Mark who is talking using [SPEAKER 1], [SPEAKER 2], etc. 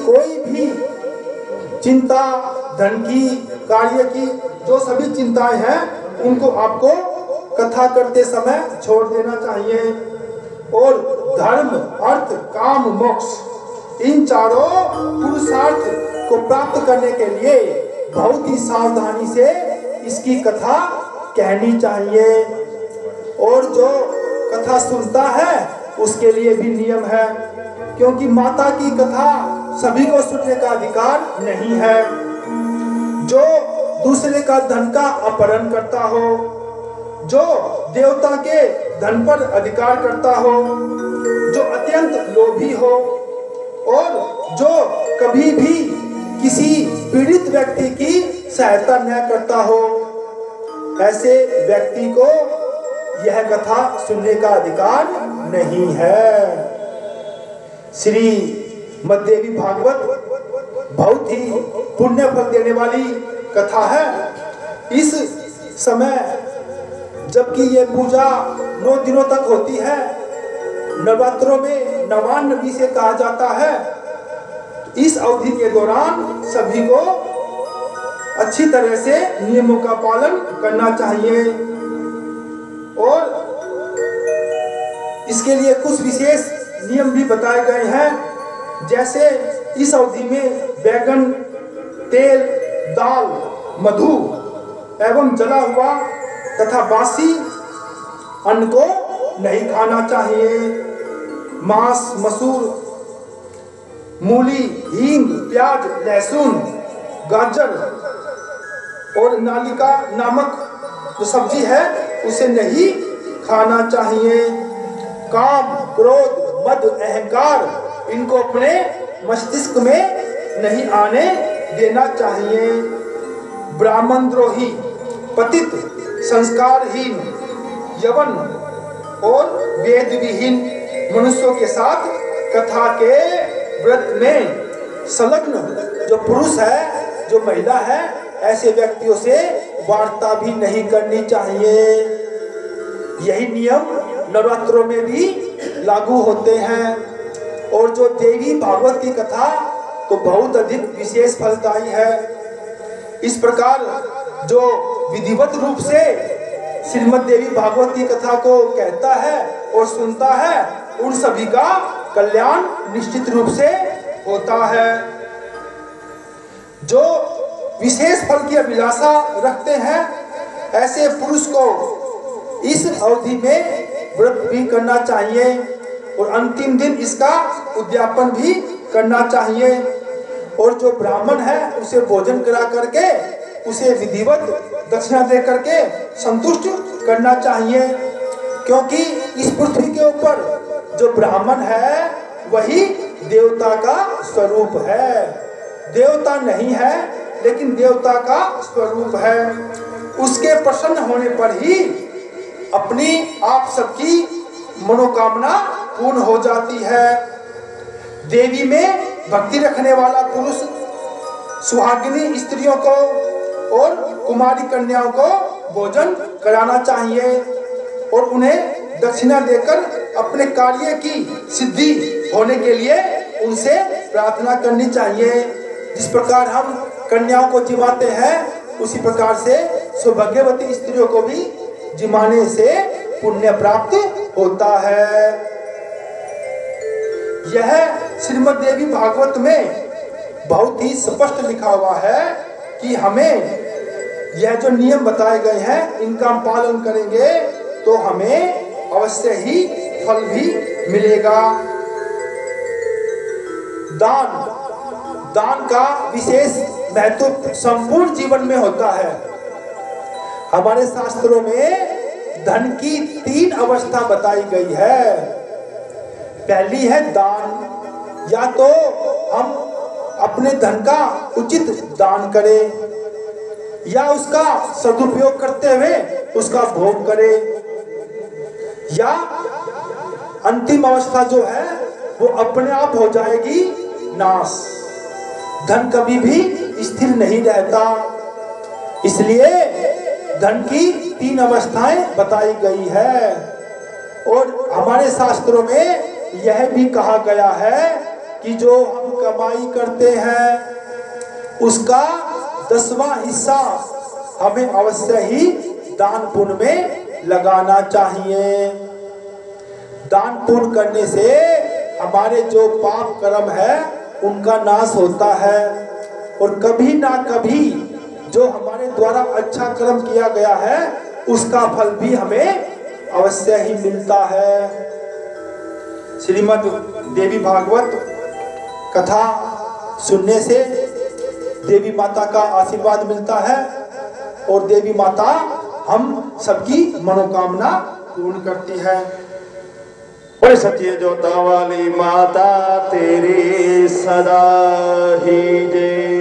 [SPEAKER 1] कोई भी चिंता, धन की, कार्य की, जो सभी चिंताएं हैं उनको आपको कथा करते समय छोड़ देना चाहिए। और धर्म, अर्थ, काम, मोक्ष इन चारों पुरुषार्थ को प्राप्त करने के लिए बहुत ही सावधानी से इसकी कथा कहनी चाहिए। और जो कथा सुनता है उसके लिए भी नियम है, क्योंकि माता की कथा सभी को सुनने का अधिकार नहीं है। जो दूसरे का धन का अपहरण करता हो, जो देवता के धन पर अधिकार करता हो, जो अत्यंत लोभी हो और जो कभी भी किसी पीड़ित व्यक्ति की सहायता न करता हो, ऐसे व्यक्ति को यह कथा सुनने का अधिकार नहीं है। श्रीमद्देवी भागवत बहुत ही पुण्य फल देने वाली कथा है। इस समय जबकि ये पूजा 9 दिनों तक होती है, नवरात्रों में नवान्नवी से कहा जाता है, इस अवधि के दौरान सभी को अच्छी तरह से नियमों का पालन करना चाहिए। और इसके लिए कुछ विशेष नियम भी बताए गए हैं, जैसे इस अवधि में बैगन, तेल, दाल, मधु एवं जला हुआ तथा बासी अन्न को नहीं खाना चाहिए। मांस, मसूर, मूली, हींग, प्याज, लहसुन, गाजर और नालिका नामक जो सब्जी है उसे नहीं खाना चाहिए। काम, क्रोध, मद, अहंकार इनको अपने मस्तिष्क में नहीं आने देना चाहिए। ब्राह्मण द्रोही, पतित, संस्कारहीन, यवन और वेद विहीन मनुष्यों के साथ कथा के व्रत में संलग्न जो पुरुष है, जो महिला है, ऐसे व्यक्तियों से वार्ता भी नहीं करनी चाहिए। यही नियम नवरात्रों में भी लागू होते हैं। और जो देवी भागवत की कथा तो बहुत अधिक विशेष फलदायी है। इस प्रकार जो विधिवत रूप से श्रीमद् देवी भागवत की कथा को कहता है और सुनता है, उन सभी का कल्याण निश्चित रूप से होता है। जो विशेष फल की अभिलाषा रखते हैं, ऐसे पुरुष को इस अवधि में व्रत भी करना चाहिए और अंतिम दिन इसका उद्यापन भी करना चाहिए। और जो ब्राह्मण है उसे भोजन करा करके उसे विधिवत दक्षिणा दे करके संतुष्ट करना चाहिए, क्योंकि इस पृथ्वी के ऊपर जो ब्राह्मण है वही देवता का स्वरूप है। देवता नहीं है लेकिन देवता का स्वरूप है। उसके प्रसन्न होने पर ही अपनी आप सबकी मनोकामना पूर्ण हो जाती है। देवी में भक्ति रखने वाला पुरुष सुहागिनी स्त्रियों को और कुमारी कन्याओं को भोजन कराना चाहिए और उन्हें दक्षिणा देकर अपने कार्य की सिद्धि होने के लिए उनसे प्रार्थना करनी चाहिए। जिस प्रकार हम कन्याओं को जिमाते हैं, उसी प्रकार से सौभाग्यवती स्त्रियों को भी जिमाने से पुण्य प्राप्त होता है। यह श्रीमद् देवी भागवत में बहुत ही स्पष्ट लिखा हुआ है कि हमें यह जो नियम बताए गए हैं इनका हम पालन करेंगे तो हमें अवश्य ही फल भी मिलेगा। दान का विशेष महत्व संपूर्ण जीवन में होता है। हमारे शास्त्रों में धन की 3 अवस्था बताई गई है। पहली है दान, या तो हम अपने धन का उचित दान करें या उसका सदुपयोग करते हुए उसका भोग करें, या अंतिम अवस्था जो है वो अपने आप हो जाएगी नाश। धन कभी भी स्थिर नहीं रहता, इसलिए धन की 3 अवस्थाएं बताई गई है। और हमारे शास्त्रों में यह भी कहा गया है कि जो हम कमाई करते हैं उसका 10वां हिस्सा हमें अवश्य ही दान पुण्य में लगाना चाहिए। दान पुण्य करने से हमारे जो पाप कर्म है उनका नाश होता है, और कभी ना कभी जो हमारे द्वारा अच्छा कर्म किया गया है उसका फल भी हमें अवश्य ही मिलता है। श्रीमद् देवी भागवत कथा सुनने से देवी माता का आशीर्वाद मिलता है, और देवी माता हम सबकी मनोकामना पूर्ण करती है।
[SPEAKER 2] और सत्य जोता वाली माता तेरी सदा ही जय।